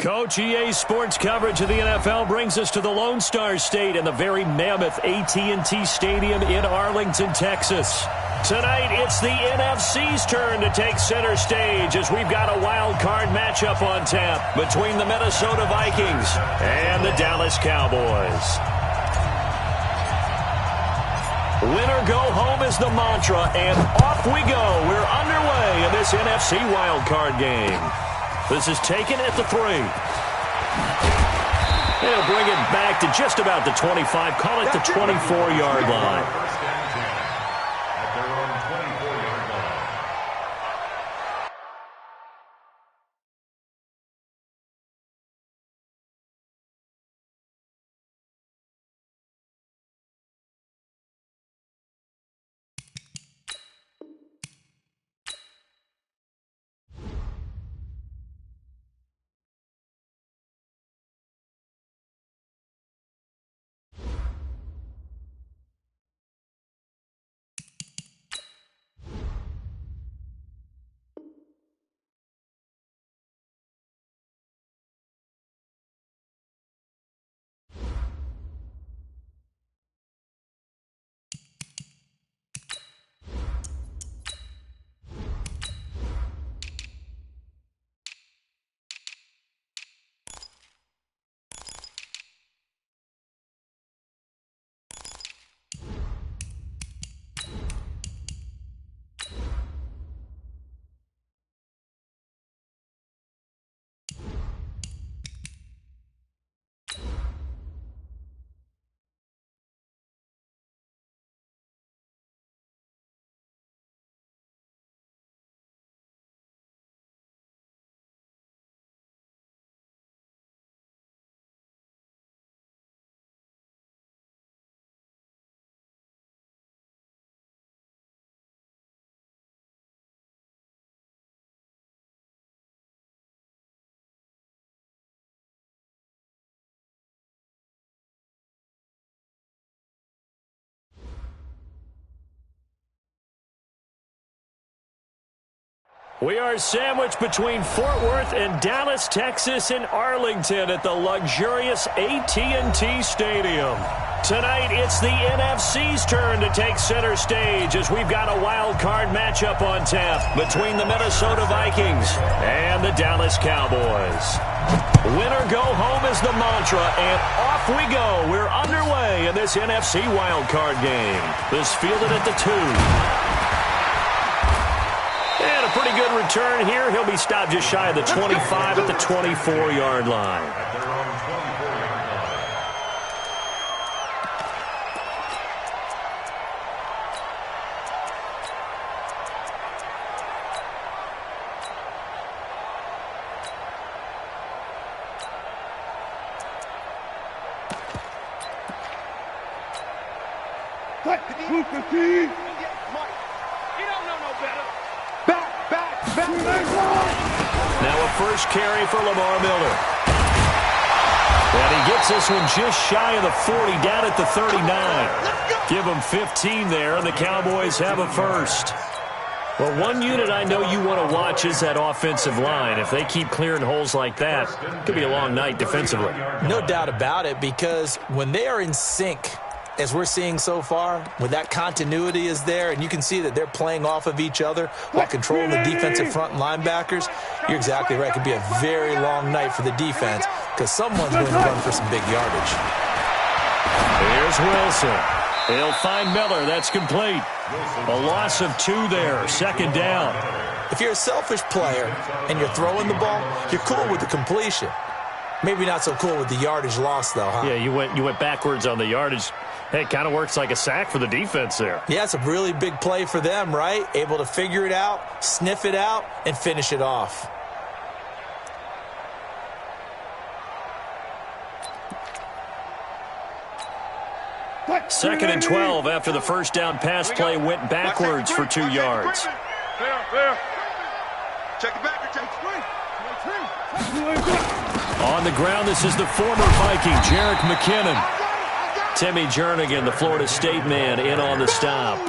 Coach, EA Sports coverage of the NFL brings us to the Lone Star State and the very mammoth AT&T Stadium in Arlington, Texas. Tonight, it's the NFC's turn to take center stage as we've got a wild card matchup on tap between the Minnesota Vikings and the Dallas Cowboys. Winner go home is the mantra, and off we go. We're underway in this NFC wild card game. This is taken at the 3. They'll bring it back to just about the 25. Call it the 24-yard line. We are sandwiched between Fort Worth and Dallas, Texas, and Arlington at the luxurious AT&T Stadium. Tonight, it's the NFC's turn to take center stage as we've got a wild card matchup on tap between the Minnesota Vikings and the Dallas Cowboys. Winner go home is the mantra, and off we go. We're underway in this NFC wild card game. This fielded at the 2. And a pretty good return here. He'll be stopped just shy of the 25 at the 24-yard line. Now a first carry for Lamar Miller. And he gets this one just shy of the 40, down at the 39. Give him 15 there, and the Cowboys have a first. Well, one unit I know you want to watch is that offensive line. If they keep clearing holes like that, it could be a long night defensively. No doubt about it, because when they are in sync, as we're seeing so far, when that continuity is there and you can see that they're playing off of each other while controlling the defensive front linebackers, you're exactly right. It could be a very long night for the defense because someone's going to run for some big yardage. Here's Wilson. He'll find Miller. That's complete. A loss of 2 there. Second down. If you're a selfish player and you're throwing the ball, you're cool with the completion. Maybe not so cool with the yardage loss, though, huh? Yeah, you went backwards on the yardage. Hey, it kind of works like a sack for the defense there. Yeah, it's a really big play for them, right? Able to figure it out, sniff it out, and finish it off. Second and 12 after the first down pass play went backwards for 2 yards. Check it back. On the ground, this is the former Viking, Jerick McKinnon. Timmy Jernigan, the Florida State man, in on the stop.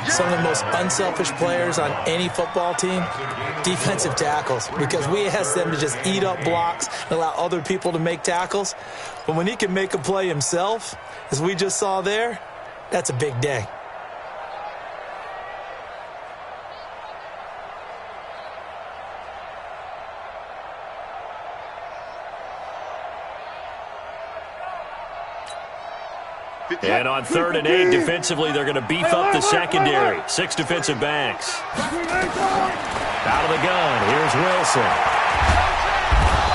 Some of the most unselfish players on any football team, defensive tackles, because we ask them to just eat up blocks and allow other people to make tackles. But when he can make a play himself, as we just saw there, that's a big day. And on 3rd and 8, defensively, they're going to beef up the secondary. 6 defensive backs. Out of the gun, here's Wilson.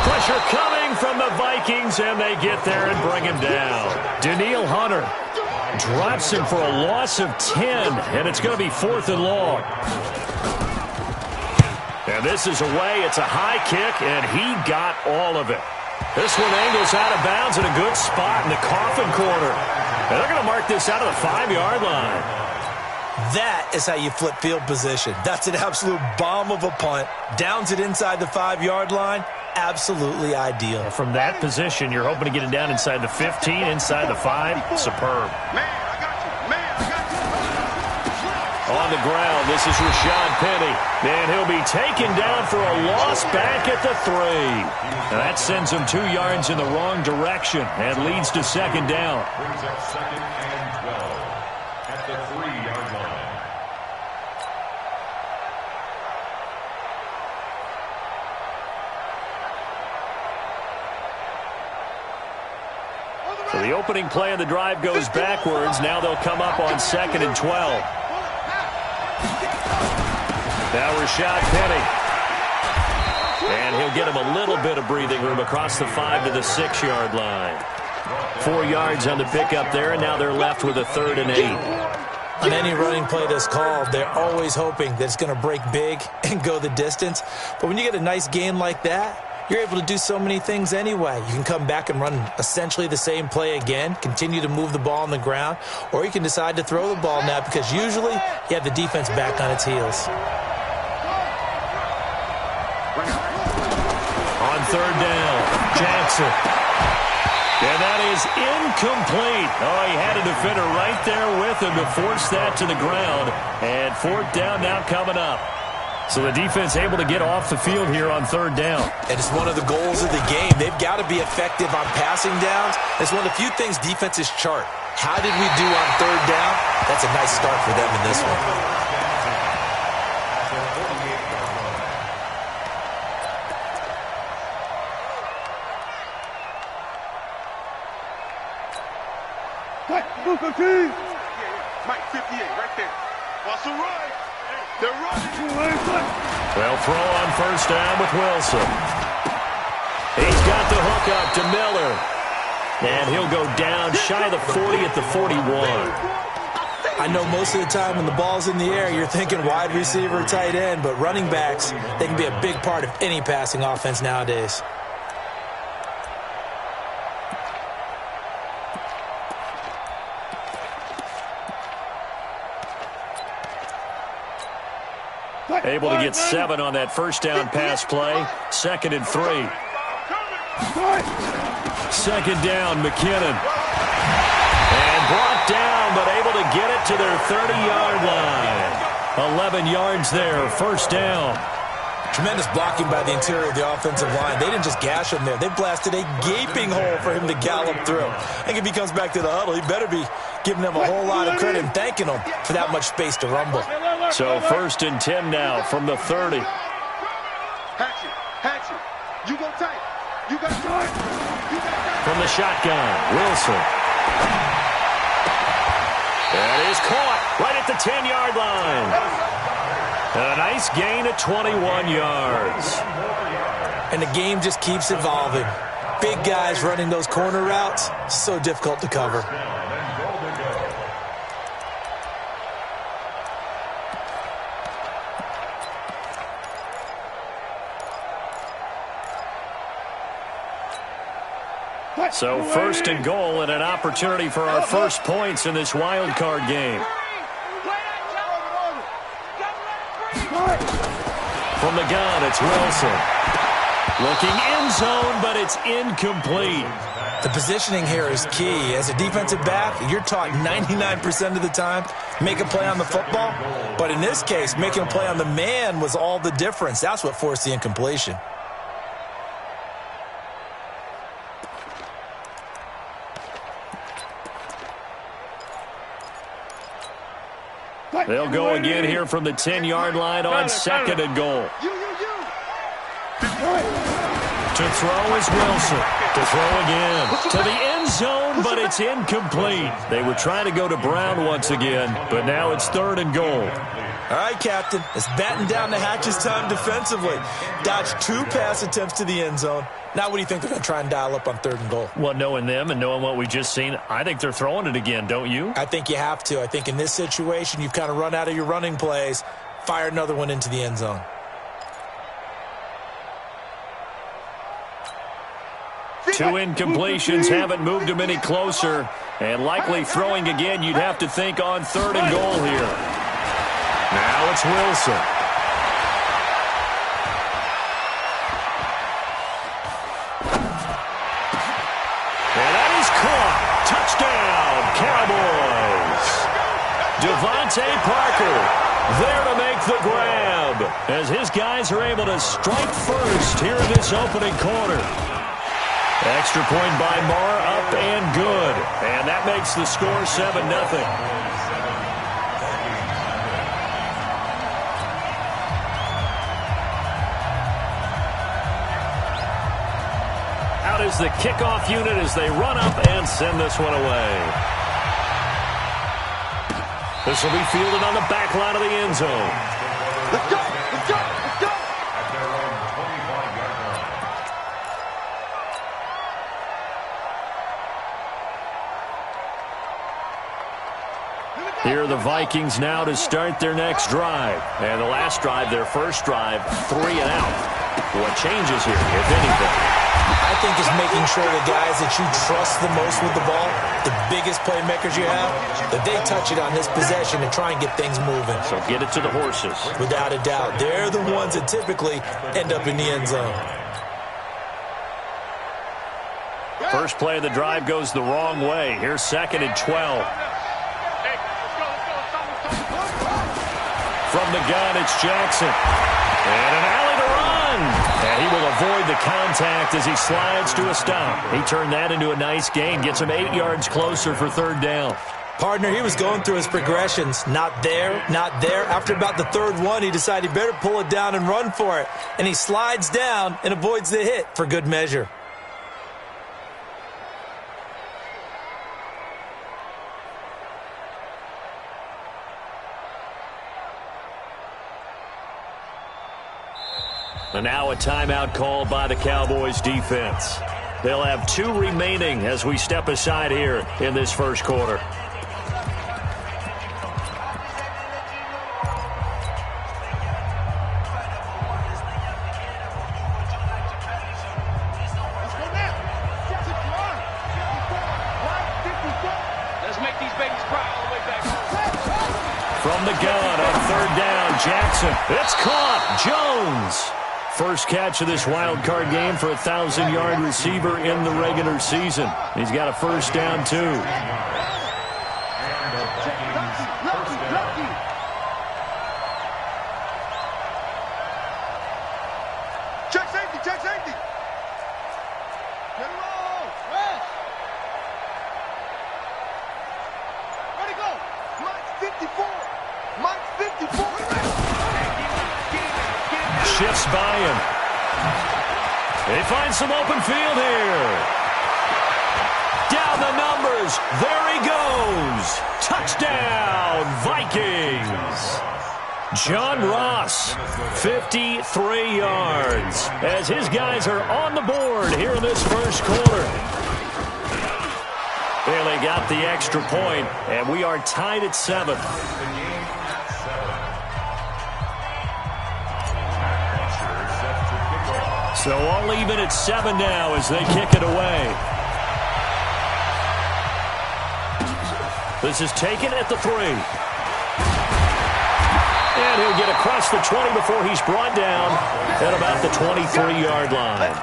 Pressure coming from the Vikings, and they get there and bring him down. Danielle Hunter drops him for a loss of 10, and it's going to be 4th and long. And this is away. It's a high kick, and he got all of it. This one angles out of bounds in a good spot in the coffin corner. And they're going to mark this out of the 5-yard line. That is how you flip field position. That's an absolute bomb of a punt. Downs it inside the 5-yard line. Absolutely ideal. And from that position, you're hoping to get it down inside the 15, inside the 5. Superb. On the ground, this is Rashad Penny. And he'll be taken down for a loss back at the 3. And that sends him 2 yards in the wrong direction and leads to 2nd down. Brings up 2nd and 12 at the 3-yard line. So the opening play of the drive goes backwards. Now they'll come up on 2nd and 12. Now Rashad Penny. And he'll get him a little bit of breathing room across the 5 to the 6-yard line. 4 yards on the pickup there, and now they're left with a 3rd and 8. On any running play that's called, they're always hoping that it's going to break big and go the distance. But when you get a nice gain like that, you're able to do so many things anyway. You can come back and run essentially the same play again, continue to move the ball on the ground, or you can decide to throw the ball now because usually you have the defense back on its heels. On 3rd down, Jackson. And that is incomplete. Oh, he had a defender right there with him to force that to the ground. And 4th down now coming up. So the defense able to get off the field here on 3rd down. And it's one of the goals of the game. They've got to be effective on passing downs. It's one of the few things defenses chart. How did we do on 3rd down? That's a nice start for them in this one. Mike 58 right there. Watch the right. They're running. Well, throw on 1st down with Wilson. He's got the hook up to Miller. And he'll go down shy of the 40 at the 41. I know most of the time when the ball's in the air, you're thinking wide receiver, tight end, but running backs, they can be a big part of any passing offense nowadays. Able to get 7 on that 1st down pass play. 2nd and 3. 2nd down, McKinnon. And brought down, but able to get it to their 30-yard line. 11 yards there, 1st down. Tremendous blocking by the interior of the offensive line. They didn't just gash him there. They blasted a gaping hole for him to gallop through. I think if he comes back to the huddle, he better be giving them a whole lot of credit and thanking them for that much space to rumble. So 1st and 10 now from the 30. Hatchet. You go tight. You got time. From the shotgun, Wilson. That is caught right at the 10-yard line. And a nice gain of 21 yards. And the game just keeps evolving. Big guys running those corner routes, so difficult to cover. So 1st and goal and an opportunity for our first points in this wild card game. From the gun, it's Wilson. Looking end zone, but it's incomplete. The positioning here is key. As a defensive back, you're taught 99% of the time, make a play on the football. But in this case, making a play on the man was all the difference. That's what forced the incompletion. They'll go again here from the 10-yard line on second and goal. To throw is Wilson. To throw again. To the end zone, but it's incomplete. They were trying to go to Brown once again, but now it's third and goal. All right, Captain. It's batten down the hatches time defensively. Dodged 2 pass attempts to the end zone. Now what do you think they're going to try and dial up on third and goal? Well, knowing them and knowing what we just seen, I think they're throwing it again, don't you? I think you have to. I think in this situation, you've kind of run out of your running plays. Fire another one into the end zone. Two incompletions haven't moved him any closer. And likely throwing again, you'd have to think on third and goal here. Now it's Wilson. And that is caught. Touchdown, Cowboys. Devontae Parker there to make the grab as his guys are able to strike first here in this opening quarter. Extra point by Marr, up and good. And that makes the score 7-0. Out is the kickoff unit as they run up and send this one away. This will be fielded on the back line of the end zone. Let's go! Let's go! Let's go! At their own 25-yard line. Here are the Vikings now to start their next drive. And the last drive, their first drive, 3 and out. What changes here, if anything? I think is making sure the guys that you trust the most with the ball, the biggest playmakers you have, that they touch it on this possession and try and get things moving. So get it to the horses. Without a doubt. They're the ones that typically end up in the end zone. First play of the drive goes the wrong way. Here's second and 12. From the gun, it's Jackson. And an alley to run. And he will avoid the contact as he slides to a stop. He turned that into a nice gain. Gets him 8 yards closer for third down. Partner, he was going through his progressions. Not there, not there. After about the third one, he decided he better pull it down and run for it. And he slides down and avoids the hit for good measure. And now a timeout called by the Cowboys defense. They'll have 2 remaining as we step aside here in this first quarter. Let's make these babies cry all the way back home. From the gun on third down, Jackson. It's caught. Jones. First catch of this wild card game for a 1,000-yard receiver in the regular season. He's got a first down, too. Check safety, check safety. Get it roll. Rest. Ready, go. Mike 54. Mike 54. Shifts by him. They find some open field here. Down the numbers. There he goes. Touchdown, Vikings. John Ross, 53 yards, as his guys are on the board here in this first quarter. Well, they got the extra point, and we are tied at 7. So all even at 7 now as they kick it away. This is taken at the 3. And he'll get across the 20 before he's brought down at about the 23-yard line.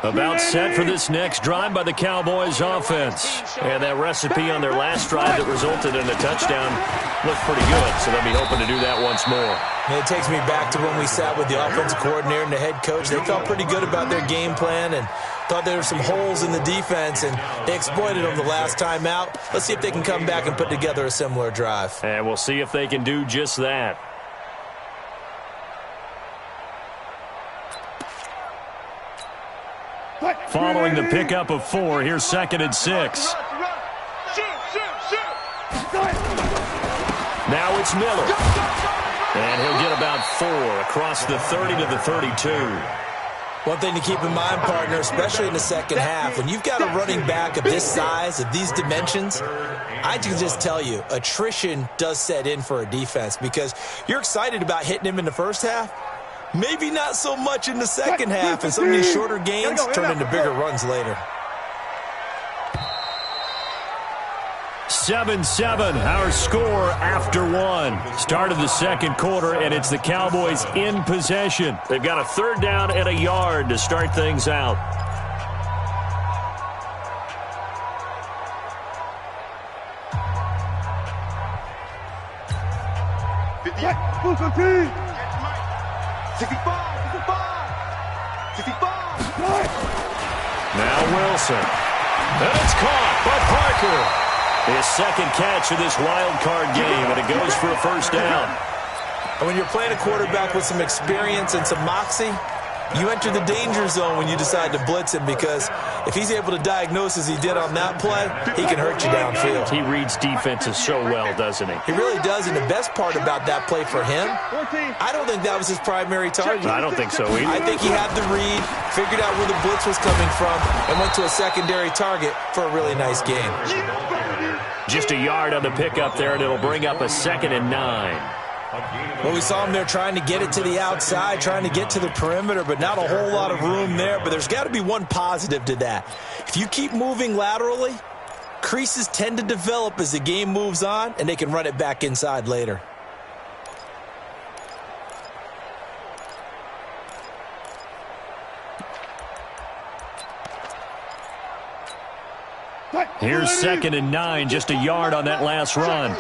About set for this next drive by the Cowboys offense. And that recipe on their last drive that resulted in a touchdown looked pretty good, so they'll be hoping to do that once more. And it takes me back to when we sat with the offensive coordinator and the head coach. They felt pretty good about their game plan and thought there were some holes in the defense, and they exploited them the last time out. Let's see if they can come back and put together a similar drive. And we'll see if they can do just that. Following the pickup of 4, here's 2nd and 6. Now it's Miller. And he'll get about 4 across the 30 to the 32. One thing to keep in mind, partner, especially in the second half, when you've got a running back of this size, of these dimensions, I can just tell you, attrition does set in for a defense because you're excited about hitting him in the first half. Maybe not so much in the second half, and some of these shorter gains turn into bigger runs later. 7-7, our score after 1. Start of the second quarter, and it's the Cowboys in possession. They've got a 3rd down and a yard to start things out. Now Wilson. And it's caught by Parker. His second catch of this wild card game, and it goes for a 1st down. And when you're playing a quarterback with some experience and some moxie, you enter the danger zone when you decide to blitz him because if he's able to diagnose as he did on that play, he can hurt you downfield. He reads defenses so well, doesn't he? He really does, and the best part about that play for him, I don't think that was his primary target. I don't think so either. I think he had the read, figured out where the blitz was coming from, and went to a secondary target for a really nice game. Just a yard on the pickup there, and it'll bring up a 2nd and 9. Well, we saw him there trying to get it to the outside, trying to get to the perimeter, but not a whole lot of room there. But there's got to be one positive to that. If you keep moving laterally, creases tend to develop as the game moves on, and they can run it back inside later. Here's 2nd and 9, just a yard on that last run.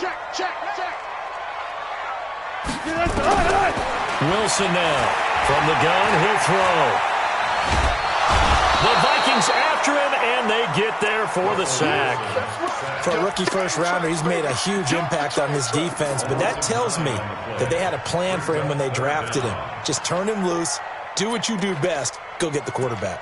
Wilson now. From the gun, he'll throw. The Vikings after him, and they get there for the sack. For a rookie first-rounder, he's made a huge impact on this defense, but that tells me that they had a plan for him when they drafted him. Just turn him loose, do what you do best, go get the quarterback.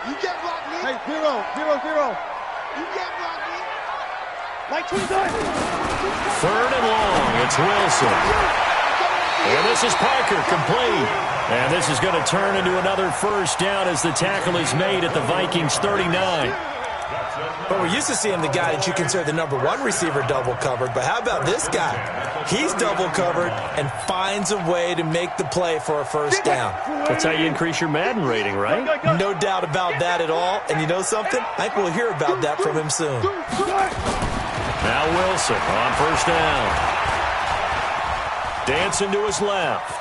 You get blocked, me. Hey, 0, 0, 0. You get blocked, me. Like 20 times. 3rd and long. It's Wilson. And this is Parker, complete. And this is going to turn into another 1st down as the tackle is made at the Vikings 39. But we're used to seeing the guy that you consider the number 1 receiver double covered. But how about this guy? He's double covered and finds a way to make the play for a 1st down. That's how you increase your Madden rating, right? No doubt about that at all. And you know something? I think we'll hear about that from him soon. Now Wilson on 1st down. Dancing to his left.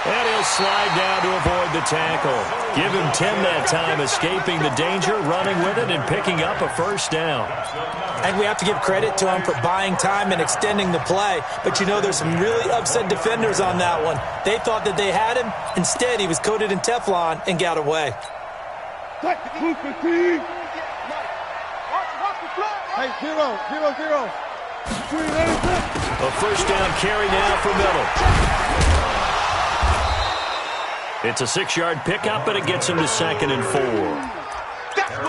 And he'll slide down to avoid the tackle. Give him 10 that time, escaping the danger, running with it, and picking up a 1st down. And we have to give credit to him for buying time and extending the play. But you know, there's some really upset defenders on that one. They thought that they had him. Instead, he was coated in Teflon and got away. Hey, 0, 0, 0. A 1st down carry now for Miller. It's a 6-yard pickup, and it gets him to 2nd and 4.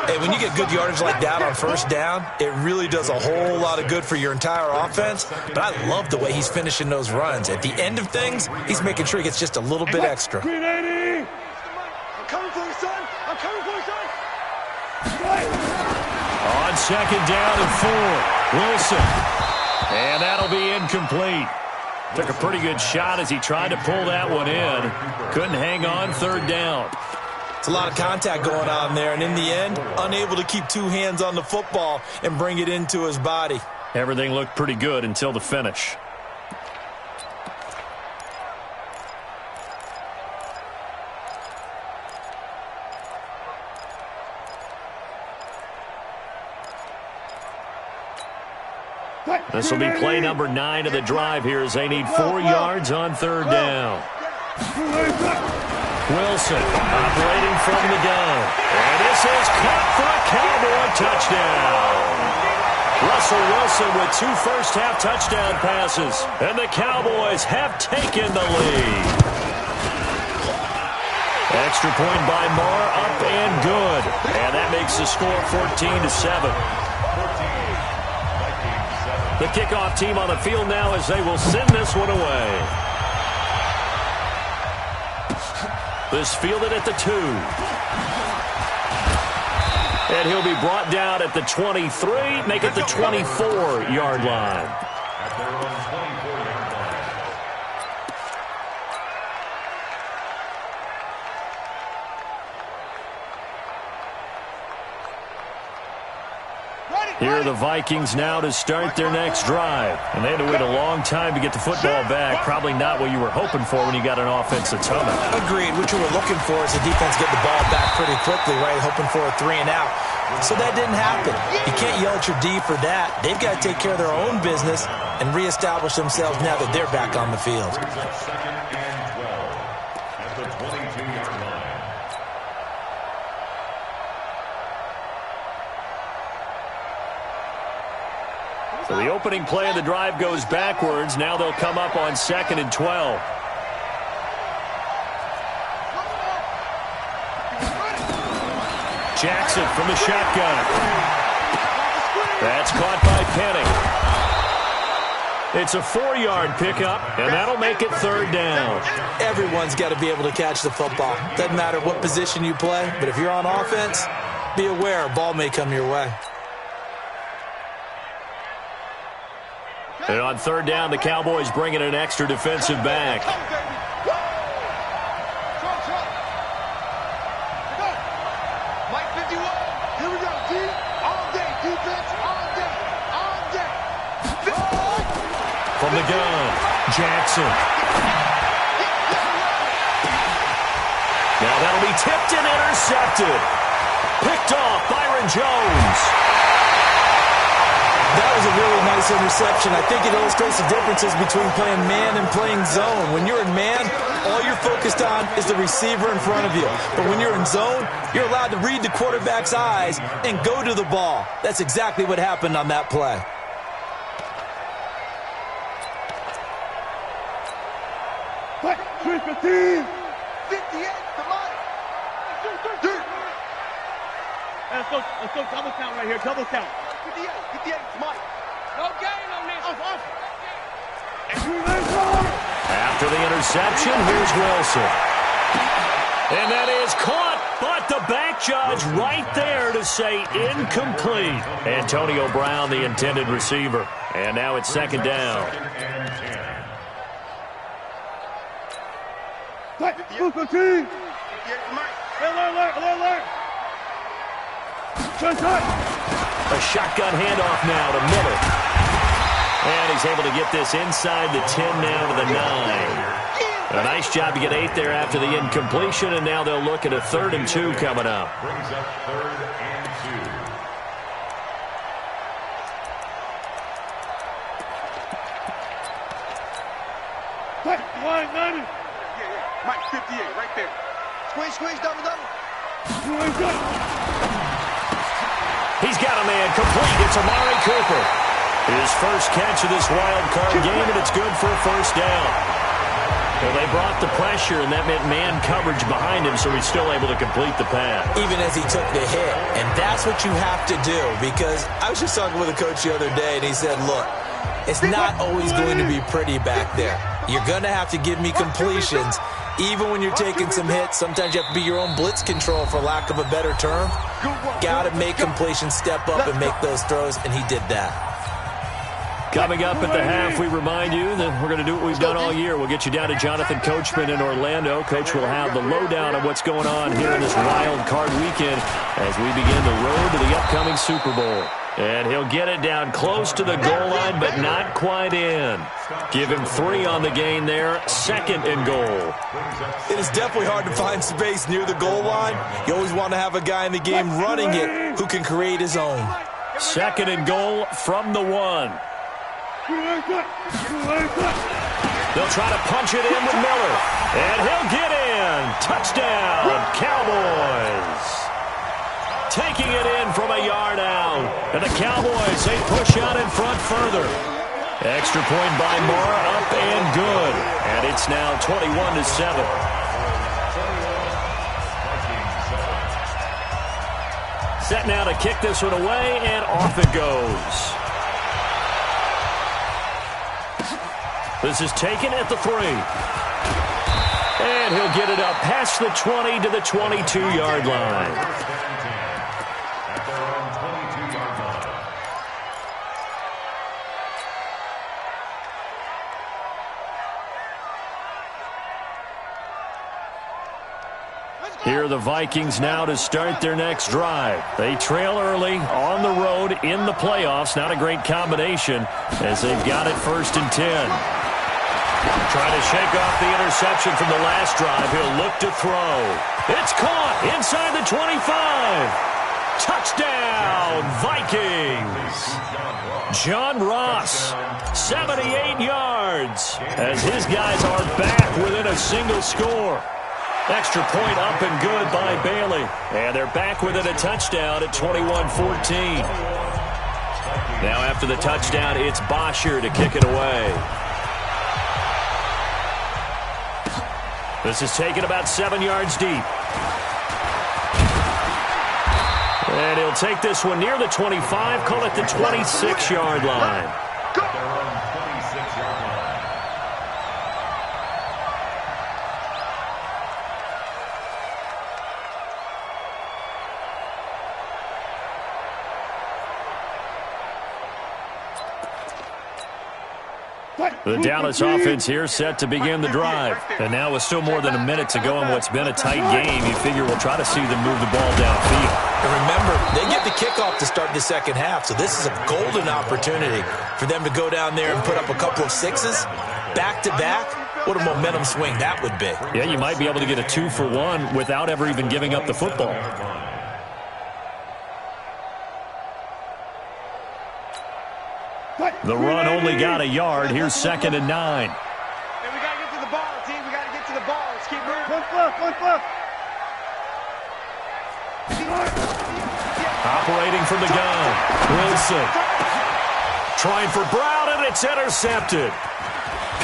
Hey, when you get good yardage like that on 1st down, it really does a whole lot of good for your entire offense. But I love the way he's finishing those runs. At the end of things, he's making sure he gets just a little bit extra. I'm coming for you, son. I'm coming for you, son. second down and 4. Wilson. And that'll be incomplete. Took a pretty good shot as he tried to pull that one in. Couldn't hang on third down. It's a lot of contact going on there, and in the end, unable to keep two hands on the football and bring it into his body. Everything looked pretty good until the finish. This will be play number 9 of the drive here as they need 4 yards on third down. Wilson operating from the gun. And this is caught for a Cowboy touchdown. Russell Wilson with 2 first-half touchdown passes. And the Cowboys have taken the lead. Extra point by Marr, up and good. And that makes the score 14-7. The kickoff team on the field now as they will send this one away. This fielded at the 2. And he'll be brought down at the 23, make it the 24-yard line. At their own 24-yard line. Here are the Vikings now to start their next drive. And they had to wait a long time to get the football back. Probably not what you were hoping for when you got an offense that's humming. Agreed. What you were looking for is the defense get the ball back pretty quickly, right? Hoping for a 3 and out. So that didn't happen. You can't yell at your D for that. They've got to take care of their own business and reestablish themselves now that they're back on the field. Second and 12 at the 22-yard line. So the opening play of the drive goes backwards. Now they'll come up on 2nd and 12. Jackson from the shotgun. That's caught by Penning. It's a 4-yard pickup, and that'll make it third down. Everyone's got to be able to catch the football. Doesn't matter what position you play, but if you're on offense, be aware a ball may come your way. And on third down, the Cowboys bring in an extra defensive back. Here we go, G. All day, defense, all day, all day. From the gun, Jackson. Now that'll be tipped and intercepted. Picked off Byron Jones. That was a really nice interception. I think it illustrates the differences between playing man and playing zone. When you're in man, all you're focused on is the receiver in front of you. But when you're in zone, you're allowed to read the quarterback's eyes and go to the ball. That's exactly what happened on that play. What? 3-15. 58, come on. Let's go double count right here, double count. 58, Mike. No gain on this. Off. After the interception, here's Wilson. And that is caught, but the back judge right there to say incomplete. Antonio Brown, the intended receiver. And now it's second down. What? 2-15. Alert. A shotgun handoff now to Miller. And he's able to get this inside the 10 now to the 9. A nice job to get 8 there after the incompletion, and now they'll look at a 3rd and 2 coming up. Brings up 3rd and 2. What? 190. Mike, 58, right there. Squeeze, double. He's got a man complete. It's Amari Cooper. His first catch of this wild card game, and it's good for a first down. Well, they brought the pressure, and that meant man coverage behind him, so he's still able to complete the pass. Even as he took the hit. And that's what you have to do, because I was just talking with a coach the other day, and he said, look, it's not always going to be pretty back there. You're going to have to give me completions, Even when you're taking some hits, sometimes you have to be your own blitz control, for lack of a better term. Got to make completion step up and make those throws, and he did that. Coming up at the half, we remind you that we're going to do what we've done all year. We'll get you down to Jonathan Coachman in Orlando. Coach will have the lowdown of what's going on here in this wild card weekend as we begin the road to the upcoming Super Bowl. And he'll get it down close to the goal line, but not quite in. Give him 3 on the gain there, 2nd and goal. It is definitely hard to find space near the goal line. You always want to have a guy in the game running it who can create his own. 2nd and goal from the 1. They'll try to punch it in with Miller. And he'll get in. Touchdown, Cowboys. Taking it in from a yard out. And the Cowboys, they push out in front further. Extra point by Moore, up and good. And it's now 21-7. Set now to kick this one away, and off it goes. This is taken at the 3. And he'll get it up past the 20 to the 22-yard line. Here are the Vikings now to start their next drive. They trail early on the road in the playoffs. Not a great combination as they've got it 1st and 10. Trying to shake off the interception from the last drive. He'll look to throw. It's caught inside the 25. Touchdown, Vikings. John Ross, 78 yards as his guys are back within a single score. Extra point up and good by Bailey. And they're back within a touchdown at 21-14. Now after the touchdown, it's Bosher to kick it away. This is taken about 7 yards deep. And he'll take this one near the 25, call it the 26-yard line. The Dallas offense here set to begin the drive. And now with still more than a minute to go in what's been a tight game, you figure we'll try to see them move the ball downfield. And remember, they get the kickoff to start the second half, so this is a golden opportunity for them to go down there and put up a couple of 6s back-to-back. What a momentum swing that would be. Yeah, you might be able to get a 2-for-1 without ever even giving up the football. The run only got a yard. Here's 2nd and 9. Hey, we got to get to the ball, team. We got to get to the ball. Let's keep moving. One foot. Operating from the gun. Wilson. Trying for Brown, and it's intercepted.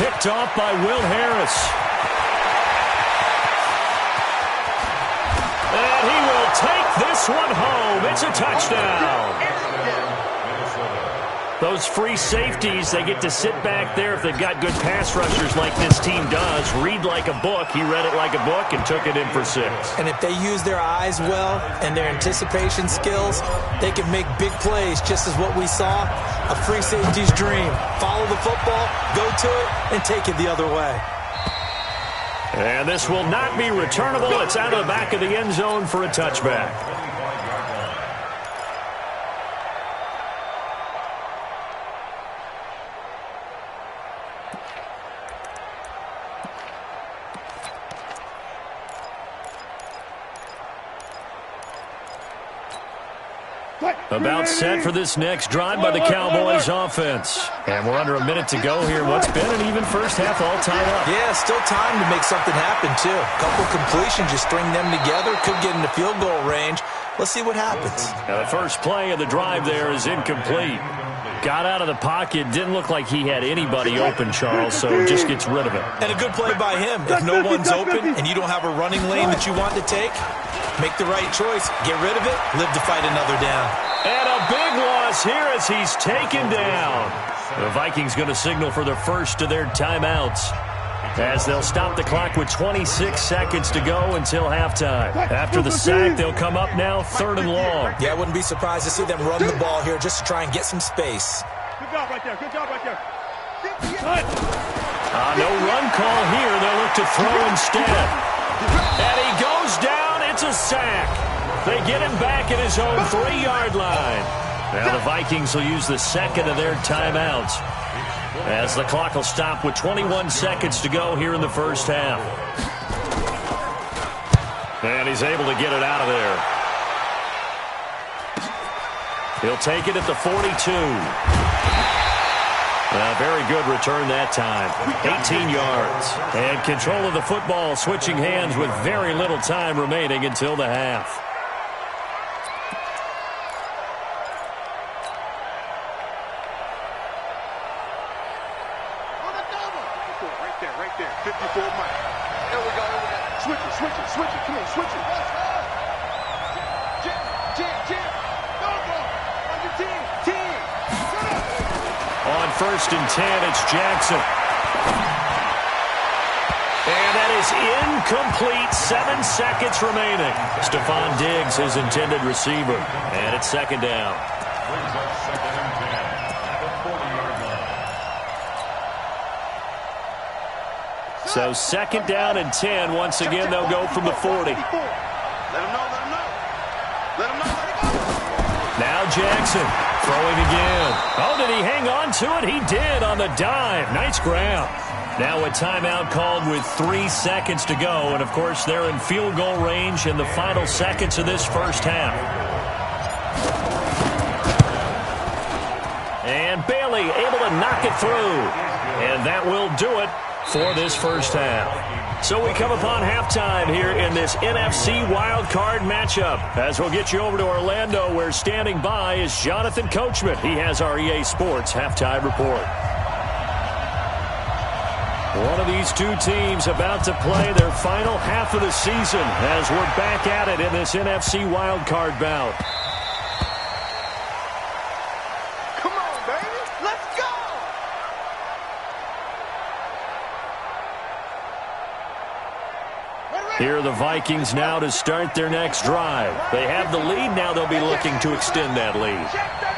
Picked off by Will Harris. And he will take this one home. It's a touchdown. Those free safeties, they get to sit back there if they've got good pass rushers like this team does. Read like a book. He read it like a book and took it in for 6. And if they use their eyes well and their anticipation skills, they can make big plays, just as what we saw. A free safety's dream. Follow the football, go to it, and take it the other way. And this will not be returnable. It's out of the back of the end zone for a touchback. About set for this next drive by the Cowboys offense. And we're under a minute to go here. What's been an even first half all tied up. Yeah, still time to make something happen, too. A couple completions, just string them together. Could get into field goal range. Let's see what happens. Now the first play of the drive there is incomplete. Got out of the pocket. Didn't look like he had anybody open, Charles, so just gets rid of it. And a good play by him. If no one's open and you don't have a running lane that you want to take, make the right choice. Get rid of it. Live to fight another down. And a big loss here as he's taken down. The Vikings going to signal for their first of their timeouts. as they'll stop the clock with 26 seconds to go until halftime. After the sack, they'll come up now 3rd and long. Yeah, I wouldn't be surprised to see them run the ball here just to try and get some space. Good job right there. Good job right there. No run call here. They'll look to throw instead. And he goes down. It's a sack. They get him back at his own 3-yard line. Now the Vikings will use the second of their timeouts, as the clock will stop with 21 seconds to go here in the first half. And he's able to get it out of there. He'll take it at the 42. Very good return that time. 18 yards. And control of the football switching hands with very little time remaining until the half. Right there. 54 miles. There we go. Switch it. Come on, switch it. Jam. Go. On your team. On 1st and 10, it's Jackson. And that is incomplete. 7 seconds remaining. Stephon Diggs, his intended receiver. And it's 2nd down. Brings up 2nd and 10 at the 40-yard line. So 2nd down and 10. Once again, they'll go from the 40. Let him know. Now Jackson throwing again. Oh, did he hang on to it? He did on the dive. Nice grab. Now a timeout called with 3 seconds to go. And, of course, they're in field goal range in the final seconds of this first half. And Bailey able to knock it through. And that will do it for this first half. So we come upon halftime here in this NFC wildcard matchup, as we'll get you over to Orlando, where standing by is Jonathan Coachman. He has our EA Sports halftime report. One of these two teams about to play their final half of the season as we're back at it in this NFC wildcard bout. Come on, baby. Let's go. Here are the Vikings now to start their next drive. They have the lead. Now they'll be looking to extend that lead.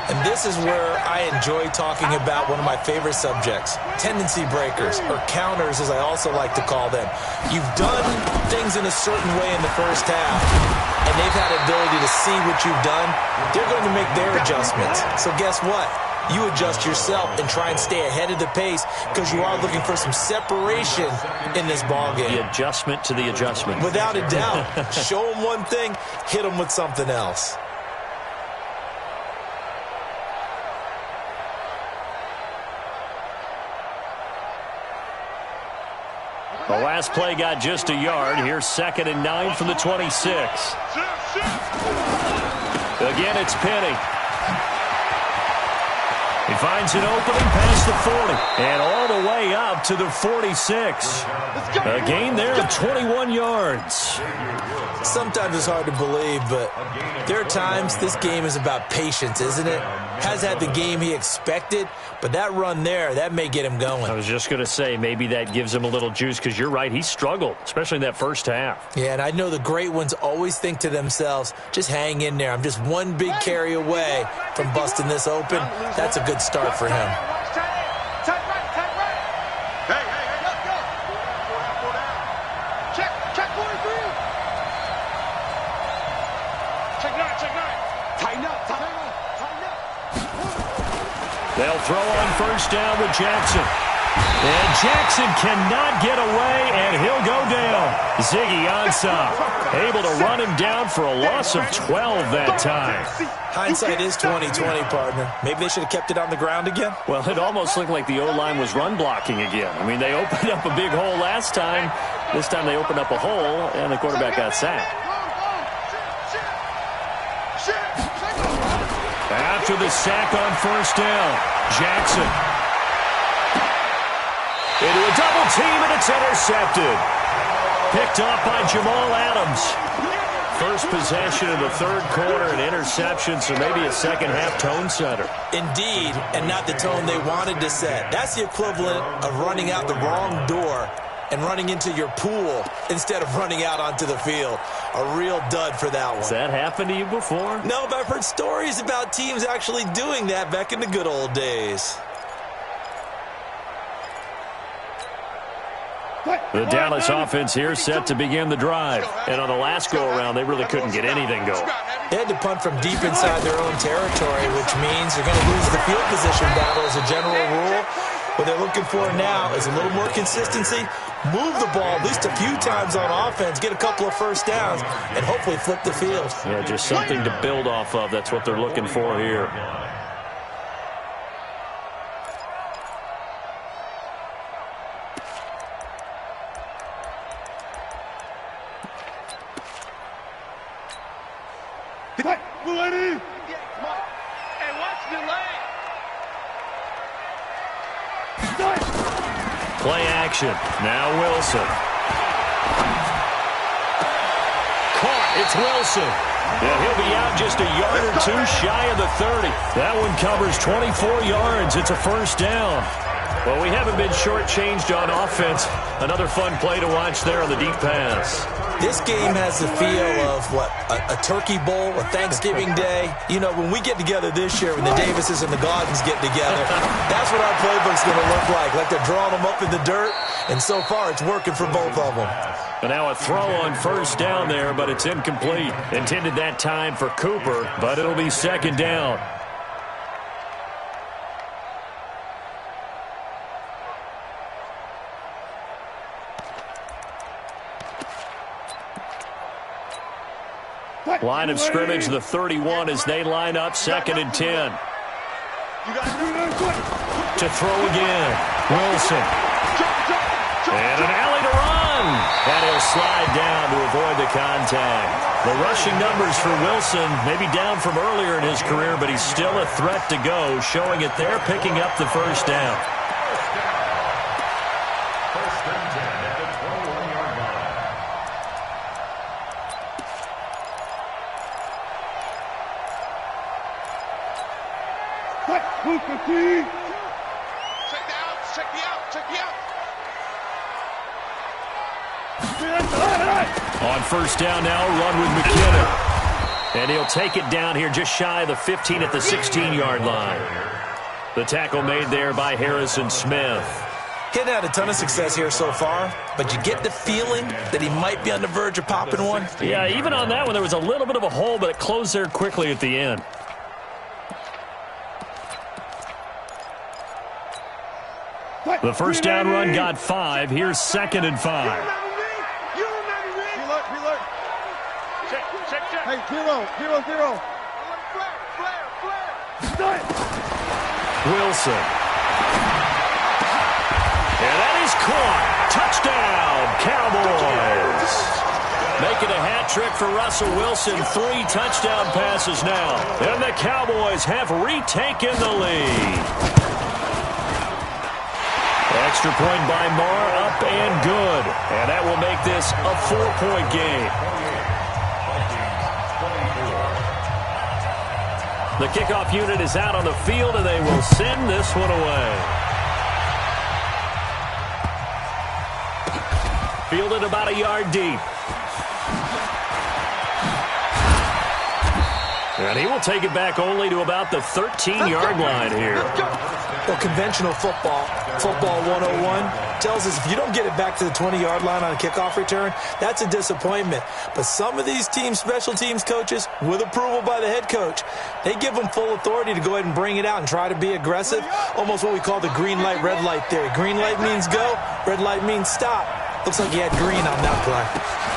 And this is where I enjoy talking about one of my favorite subjects, tendency breakers, or counters as I also like to call them. You've done things in a certain way in the first half, and they've had the ability to see what you've done. They're going to make their adjustments. So guess what? You adjust yourself and try and stay ahead of the pace, because you are looking for some separation in this ballgame. The adjustment to the adjustment. Without a doubt. Show them one thing, hit them with something else. The last play got just a yard. Here's 2nd and 9 from the 26. Again, it's Penny. He finds an opening past the 40 and all the way up to the 46. A gain there of 21 yards. Sometimes it's hard to believe, but there are times this game is about patience, isn't it? Has had the game he expected, but that run there, that may get him going. I was just going to say, maybe that gives him a little juice, because you're right, he struggled, especially in that first half. Yeah, and I know the great ones always think to themselves, just hang in there. I'm just one big carry away from busting this open. That's a good start for him. They'll throw on first down with Jackson. And Jackson cannot get away, and he'll go down. Ziggy Ansah able to run him down for a loss of 12 that time. Hindsight is 20/20, partner. Maybe they should have kept it on the ground again. Well, it almost looked like the O-line was run blocking again. I mean, they opened up a big hole last time. This time they opened up a hole, and the quarterback got sacked. After the sack on first down, Jackson into a double team, and it's intercepted. Picked off by Jamal Adams. First possession of the third quarter, an interception, so maybe a second-half tone setter. Indeed, and not the tone they wanted to set. That's the equivalent of running out the wrong door and running into your pool instead of running out onto the field. A real dud for that one. Has that happened to you before? No, but I've heard stories about teams actually doing that back in the good old days. The Dallas offense here set to begin the drive. And on the last go-around, they really couldn't get anything going. They had to punt from deep inside their own territory, which means they're going to lose the field position battle as a general rule. What they're looking for now is a little more consistency, move the ball at least a few times on offense, get a couple of first downs, and hopefully flip the field. Yeah, just something to build off of. That's what they're looking for here. Play action. Now Wilson. Caught. It's Wilson. And he'll be out just a yard or two shy of the 30. That one covers 24 yards. It's a first down. Well, we haven't been shortchanged on offense. Another fun play to watch there on the deep pass. This game has the feel of, what, a turkey bowl, a Thanksgiving day. You know, when we get together this year, when the Davises and the Gardens get together, that's what our playbook's going to look like they're drawing them up in the dirt, and so far it's working for both of them. And now a throw on first down there, but it's incomplete. Intended that time for Cooper, but it'll be second down. Line of scrimmage, the 31 as they line up, 2nd and 10. To throw again, Wilson. And an alley to run. And he'll slide down to avoid the contact. The rushing numbers for Wilson, maybe down from earlier in his career, but he's still a threat to go, showing it there, picking up the first down. On first down now, run with McKinnon. And he'll take it down here just shy of the 15 at the 16-yard line. The tackle made there by Harrison Smith. He hadn't had a ton of success here so far, but you get the feeling that he might be on the verge of popping one. Yeah, even on that one, there was a little bit of a hole, but it closed there quickly at the end. The first down run got 5. Here's 2nd and 5. Hey, 0-0-0. Wilson. And that is caught. Touchdown, Cowboys. Making a hat trick for Russell Wilson. 3 touchdown passes now. And the Cowboys have retaken the lead. Extra point by Marr, up and good. And that will make this a 4-point game. The kickoff unit is out on the field, and they will send this one away. Fielded about a yard deep. And he will take it back only to about the 13-yard line here. Well, conventional football 101, tells us if you don't get it back to the 20-yard line on a kickoff return, that's a disappointment. But some of these teams, special teams coaches, with approval by the head coach, they give them full authority to go ahead and bring it out and try to be aggressive, almost what we call the green light, red light theory. Green light means go, red light means stop. Looks like he had green on that play.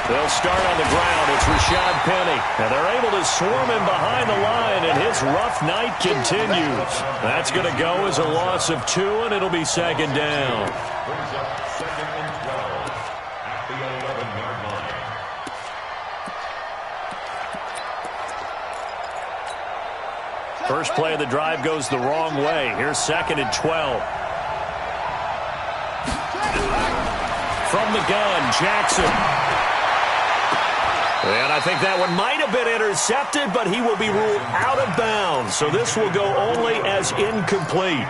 They'll start on the ground. It's Rashad Penny. And they're able to swarm him behind the line, and his rough night continues. That's going to go as a loss of 2, and it'll be 2nd down. Brings up 2nd and 12 at the 11-yard line. First play of the drive goes the wrong way. Here's 2nd and 12. From the gun, Jackson. And I think that one might have been intercepted, but he will be ruled out of bounds. So this will go only as incomplete.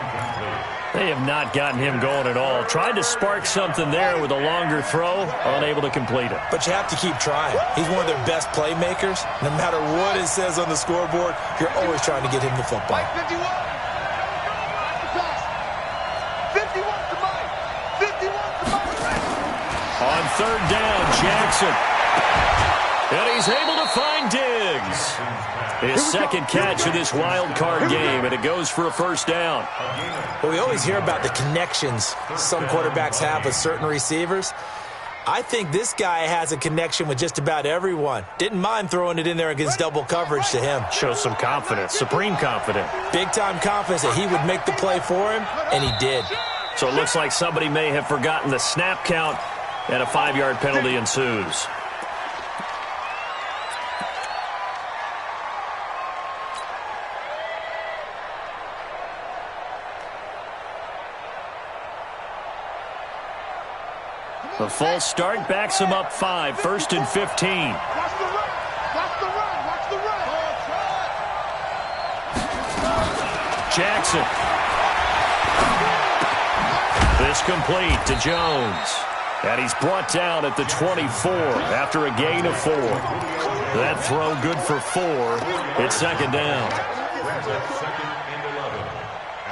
They have not gotten him going at all. Tried to spark something there with a longer throw, unable to complete it. But you have to keep trying. He's one of their best playmakers. No matter what it says on the scoreboard, you're always trying to get him the football. 51. 51 to Mike. 51 to Mike. On third down, Jackson. And he's able to find Diggs. His second catch of this wild card game, and it goes for a first down. Well, we always hear about the connections some quarterbacks have with certain receivers. I think this guy has a connection with just about everyone. Didn't mind throwing it in there against double coverage to him. Shows some confidence, supreme confidence. Big-time confidence that he would make the play for him, and he did. So it looks like somebody may have forgotten the snap count, and a 5-yard penalty ensues. The false start backs him up 5, 1st and 15. Watch the run. Watch the run. Watch the run. Jackson. This complete to Jones. And he's brought down at the 24 after a gain of 4. That throw good for 4. It's second down. Second and 11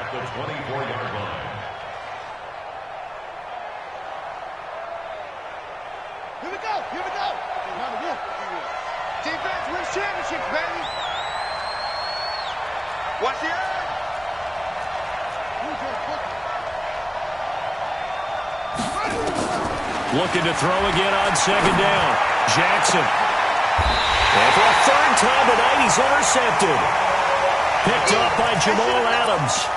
at the 24-yard line. Here we go. Here we go. Defense wins championships, baby. Watch the eye. Looking to throw again on second down. Jackson. And for a third time tonight, he's intercepted. Picked off by Jamal Adams.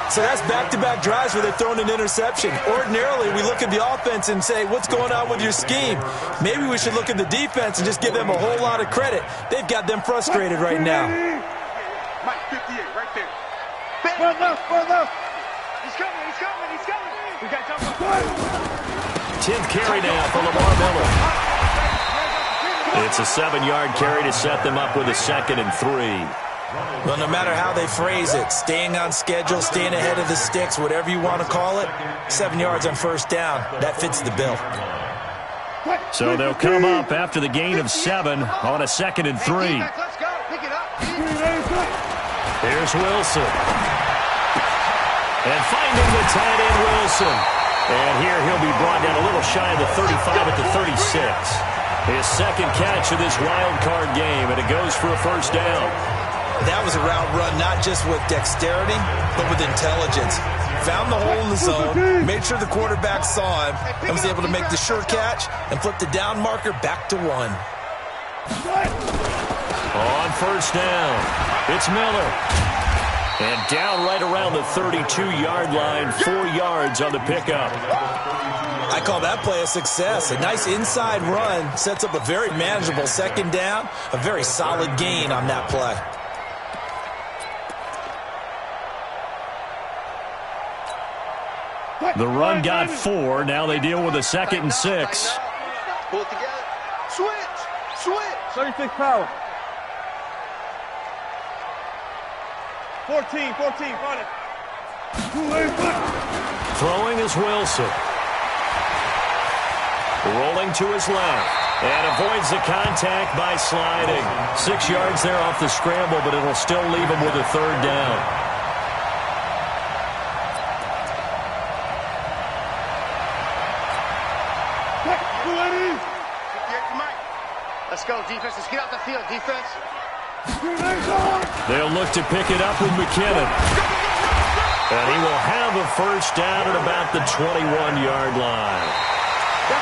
So that's back-to-back drives where they're throwing an interception. Ordinarily, we look at the offense and say, what's going on with your scheme? Maybe we should look at the defense and just give them a whole lot of credit. They've got them frustrated right now. Mike, 58, right there. Run left. He's coming. We got time. 10th carry now for Lamar Miller. It's a 7-yard carry to set them up with a 2nd and 3. Well, no matter how they phrase it, staying on schedule, staying ahead of the sticks, whatever you want to call it, 7 yards on first down, that fits the bill. So they'll come up after the gain of 7 on a 2nd and 3. Let's go. Pick it up. Here's Wilson. And finding the tight end, Wilson. And here he'll be brought down a little shy of the 35 at the 36. His second catch of this wild card game, and it goes for a first down. That was a route run not just with dexterity, but with intelligence. Found the hole in the zone, made sure the quarterback saw him, and was able to make the sure catch and flip the down marker back to 1. On first down, it's Miller. And down right around the 32-yard line, 4 yards on the pickup. I call that play a success. A nice inside run sets up a very manageable second down, a very solid gain on that play. The run got 4. Now they deal with a 2nd and 6. Pull it together. Switch. 36 power. 14, run it. Throwing is Wilson. Rolling to his left. And avoids the contact by sliding. 6 yards there off the scramble, but it'll still leave him with a third down. Let's go, defense. Let's get out the field, defense. They'll look to pick it up with McKinnon. And he will have a first down at about the 21-yard line.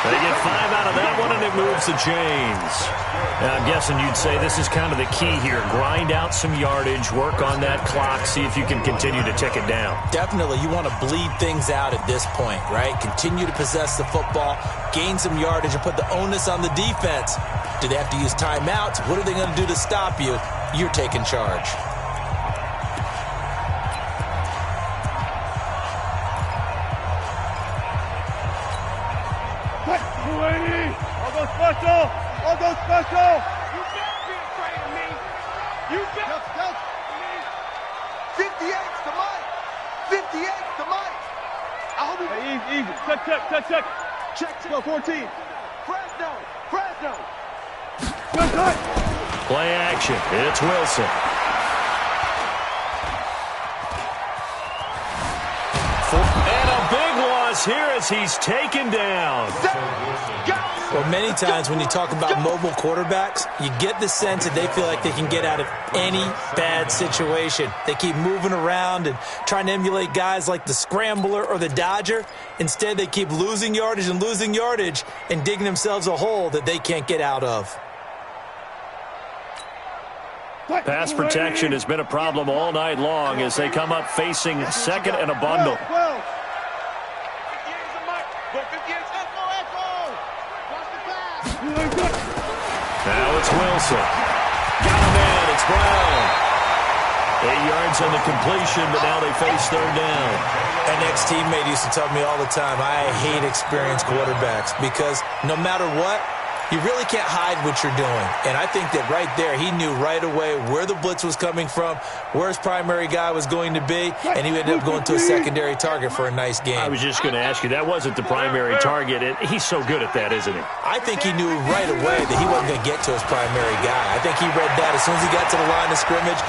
They get 5 out of that one, and it moves the chains. Now, I'm guessing you'd say this is kind of the key here. Grind out some yardage, work on that clock, see if you can continue to tick it down. Definitely, you want to bleed things out at this point, right? Continue to possess the football, gain some yardage, and put the onus on the defense. Do they have to use timeouts? What are they going to do to stop you? You're taking charge. I'll go special. You better be afraid of me. You better. 58's the Mike. 58's the Mike. Hey, easy. Check. Check. Go 14. Fresno. Good cut. Play action. It's Wilson. And a big loss here as he's taken down. Well, many times when you talk about mobile quarterbacks, you get the sense that they feel like they can get out of any bad situation. They keep moving around and trying to emulate guys like the Scrambler or the Dodger. Instead, they keep losing yardage and digging themselves a hole that they can't get out of. Pass protection has been a problem all night long as they come up facing second and a bundle. Now it's Wilson. Got him in. It's Brown. 8 yards on the completion, but now they face third down. An ex-teammate used to tell me all the time, I hate experienced quarterbacks because no matter what, you really can't hide what you're doing. And I think that right there, he knew right away where the blitz was coming from, where his primary guy was going to be, and he ended up going to a secondary target for a nice game. I was just going to ask you, that wasn't the primary target. He's so good at that, isn't he? I think he knew right away that he wasn't going to get to his primary guy. I think he read that as soon as he got to the line of scrimmage,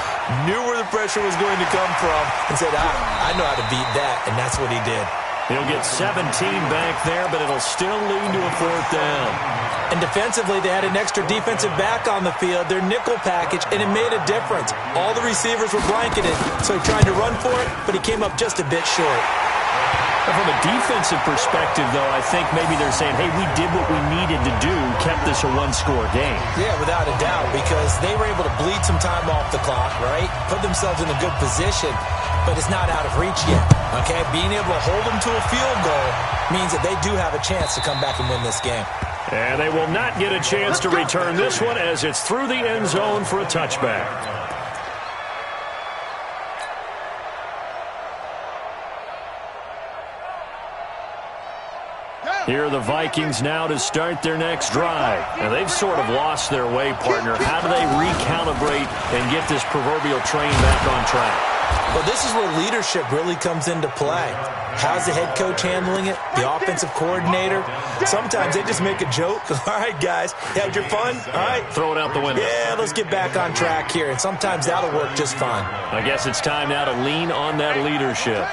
knew where the pressure was going to come from, and said, I know how to beat that, and that's what he did. He'll get 17 back there, but it'll still lead to a fourth down. And defensively, they had an extra defensive back on the field, their nickel package, and it made a difference. All the receivers were blanketed, so he tried to run for it, but he came up just a bit short. From a defensive perspective, though, I think maybe they're saying, hey, we did what we needed to do, kept this a one-score game. Yeah, without a doubt, because they were able to bleed some time off the clock, right? Put themselves in a good position, but it's not out of reach yet, okay? Being able to hold them to a field goal means that they do have a chance to come back and win this game. And they will not get a chance to return this one as it's through the end zone for a touchback. Here are the Vikings now to start their next drive. Now, they've sort of lost their way, partner. How do they recalibrate and get this proverbial train back on track? Well, this is where leadership really comes into play. How's the head coach handling it? The offensive coordinator? Sometimes they just make a joke. All right, guys, you had your fun? All right. Throw it out the window. Yeah, let's get back on track here. And sometimes that'll work just fine. I guess it's time now to lean on that leadership.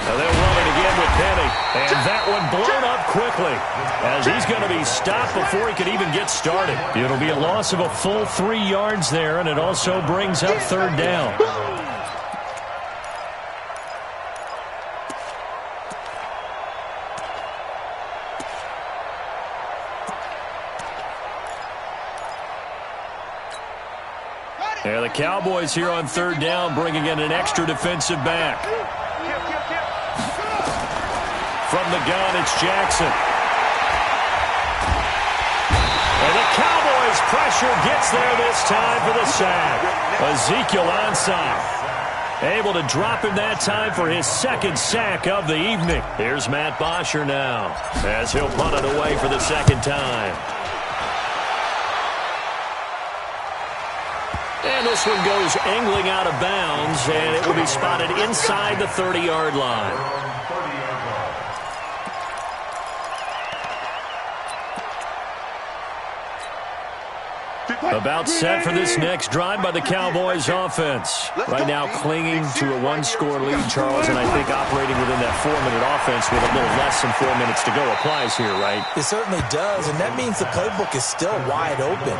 Now they'll run it again with Penny. And that one blown up quickly as he's going to be stopped before he could even get started. It'll be a loss of a full 3 yards there, and it also brings up third down. And the Cowboys here on third down bringing in an extra defensive back. From the gun, it's Jackson. And the Cowboys' pressure gets there this time for the sack. Ezekiel Ansah able to drop him that time for his second sack of the evening. Here's Matt Bosher now as he'll punt it away for the second time. And this one goes angling out of bounds, and it will be spotted inside the 30-yard line. About set for this next drive by the Cowboys offense. Right now clinging to a one-score lead, Charles, and I think operating within that 4-minute offense with a little less than 4 minutes to go applies here, right? It certainly does, and that means the playbook is still wide open.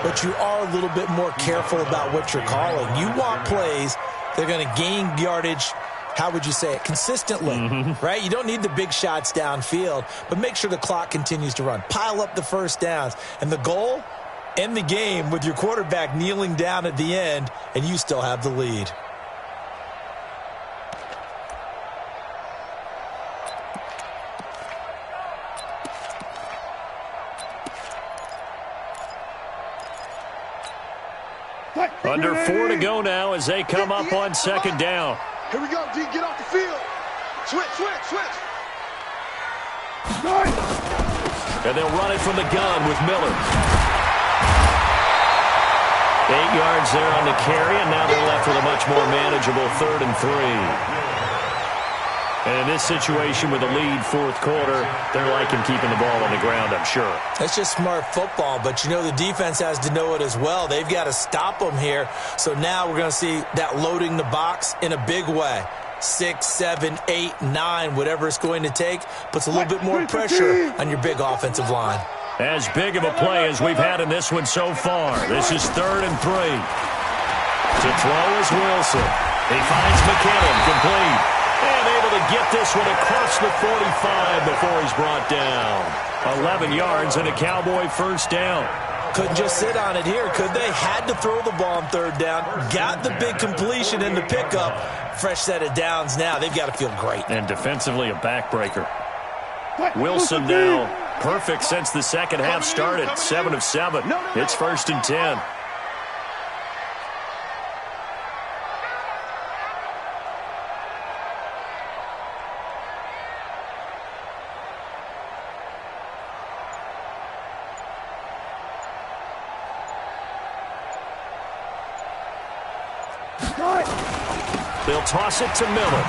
But you are a little bit more careful about what you're calling. You want plays that are going to gain yardage, how would you say it, consistently, right? You don't need the big shots downfield, but make sure the clock continues to run. Pile up the first downs. And the goal? End the game with your quarterback kneeling down at the end, and you still have the lead. Under 4 to go now as they come up on second down. Here we go, D. Get off the field. Switch. And they'll run it from the gun with Miller. 8 yards there on the carry, and now they're left with a much more manageable 3rd and 3. And in this situation with a lead fourth quarter, they're liking keeping the ball on the ground, I'm sure. That's just smart football, but you know the defense has to know it as well. They've got to stop them here. So now we're going to see that loading the box in a big way. 6, 7, 8, 9, whatever it's going to take, puts a little bit more pressure on your big offensive line. As big of a play as we've had in this one so far. This is 3rd and 3. To throw is Wilson. He finds McKinnon, complete. And able to get this one across the 45 before he's brought down. 11 yards and a Cowboy first down. Couldn't just sit on it here, could they? Had to throw the ball on 3rd down. Got the big completion in the pickup. Fresh set of downs now. They've got to feel great. And defensively a backbreaker. Wilson now perfect since the second half started. 7 of 7. It's 1st and 10. They'll toss it to Miller.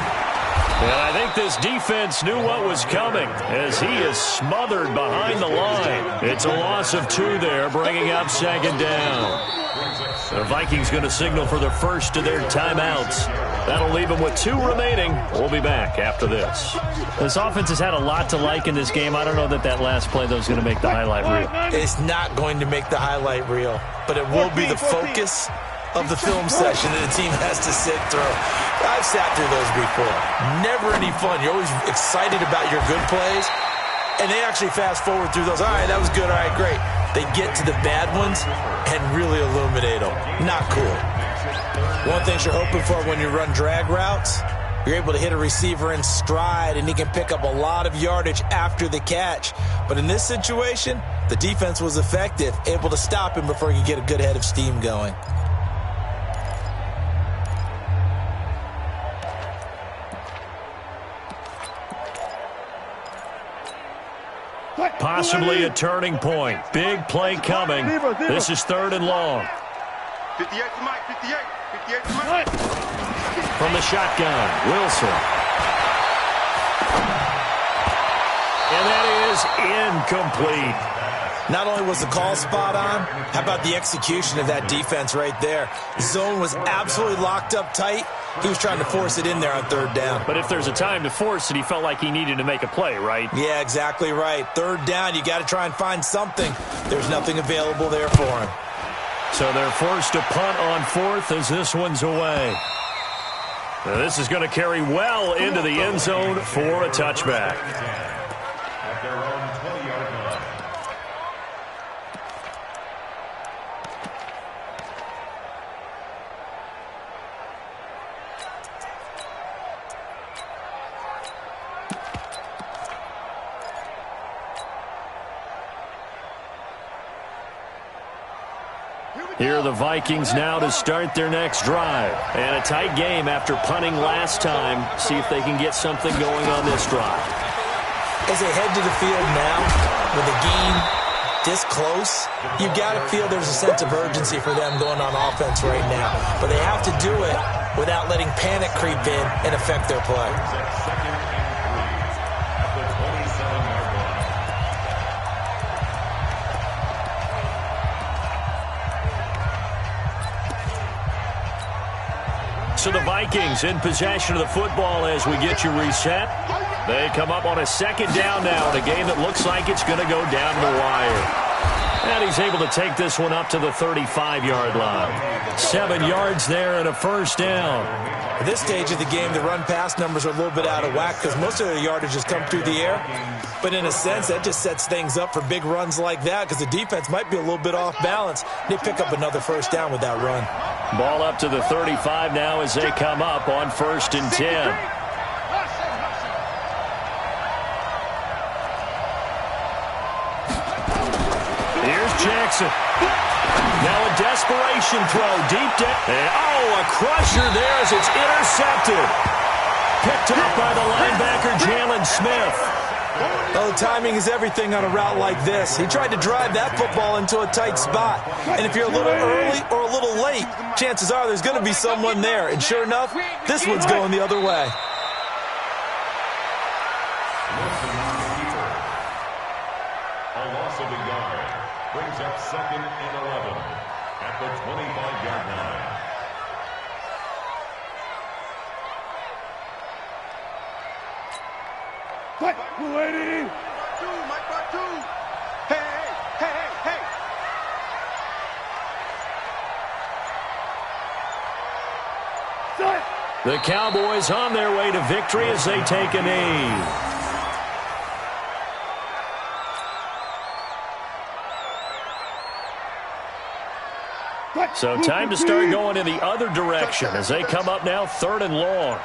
And I think this defense knew what was coming as he is smothered behind the line. It's a loss of 2 there, bringing up 2nd down. The Vikings going to signal for the first of their timeouts. That'll leave them with 2 remaining. We'll be back after this. This offense has had a lot to like in this game. I don't know that last play, though, is going to make the highlight reel. It's not going to make the highlight reel, but it will be the focus of the film session that the team has to sit through. I've sat through those before. Never any fun. You're always excited about your good plays, and they actually fast forward through those. All right, that was good. All right, great. They get to the bad ones and really illuminate them. Not cool. One thing you're hoping for when you run drag routes, you're able to hit a receiver in stride, and he can pick up a lot of yardage after the catch. But in this situation, the defense was effective, able to stop him before he could get a good head of steam going. Possibly a turning point. Big play coming. This is 3rd and long. 58 to Mike, 58 to Mike. From the shotgun, Wilson. And that is incomplete. Not only was the call spot on, how about the execution of that defense right there? Zone was absolutely locked up tight. He was trying to force it in there on 3rd down. But if there's a time to force it, he felt like he needed to make a play, right? Yeah, exactly right. 3rd down, you got to try and find something. There's nothing available there for him. So they're forced to punt on 4th as this one's away. Now this is going to carry well into the end zone for a touchback. At their own 20-yard line. Here are the Vikings now to start their next drive. And a tight game after punting last time. See if they can get something going on this drive. As they head to the field now, with a game this close, you got to feel there's a sense of urgency for them going on offense right now. But they have to do it without letting panic creep in and affect their play. So the Vikings in possession of the football as we get you reset. They come up on a 2nd down now in a game that looks like it's going to go down the wire. And he's able to take this one up to the 35-yard line. 7 yards there and a first down. At this stage of the game, the run-pass numbers are a little bit out of whack because most of their yardage has come through the air. But in a sense, that just sets things up for big runs like that because the defense might be a little bit off balance. They pick up another first down with that run. Ball up to the 35 now as they come up on 1st and 10. Here's Jackson. Now a desperation throw deep down. Oh, a crusher there as it's intercepted. Picked up by the linebacker, Jalen Smith. Oh, the timing is everything on a route like this. He tried to drive that football into a tight spot. And if you're a little early or a little late, chances are there's going to be someone there. And sure enough, this one's going the other way. brings up 2nd and 11 at the 25-yard line. Cut. 280. Mike Bartu. Hey. Set. The Cowboys on their way to victory as they take a knee. So time to start going in the other direction as they come up now 3rd and long.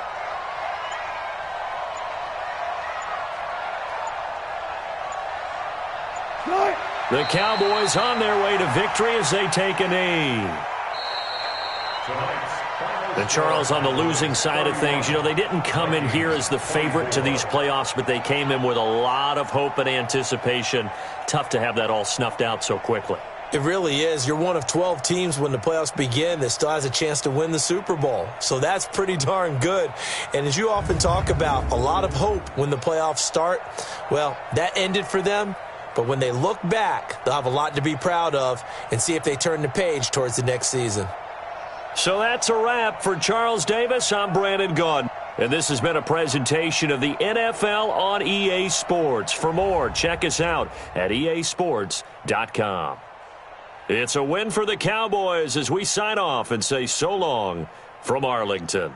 The Cowboys on their way to victory as they take a knee. And Charles, on the losing side of things, they didn't come in here as the favorite to these playoffs, but they came in with a lot of hope and anticipation. Tough to have that all snuffed out so quickly. It really is. You're one of 12 teams when the playoffs begin that still has a chance to win the Super Bowl. So that's pretty darn good. And as you often talk about, a lot of hope when the playoffs start. Well, that ended for them. But when they look back, they'll have a lot to be proud of and see if they turn the page towards the next season. So that's a wrap for Charles Davis. I'm Brandon Gaudin. And this has been a presentation of the NFL on EA Sports. For more, check us out at easports.com. It's a win for the Cowboys as we sign off and say so long from Arlington.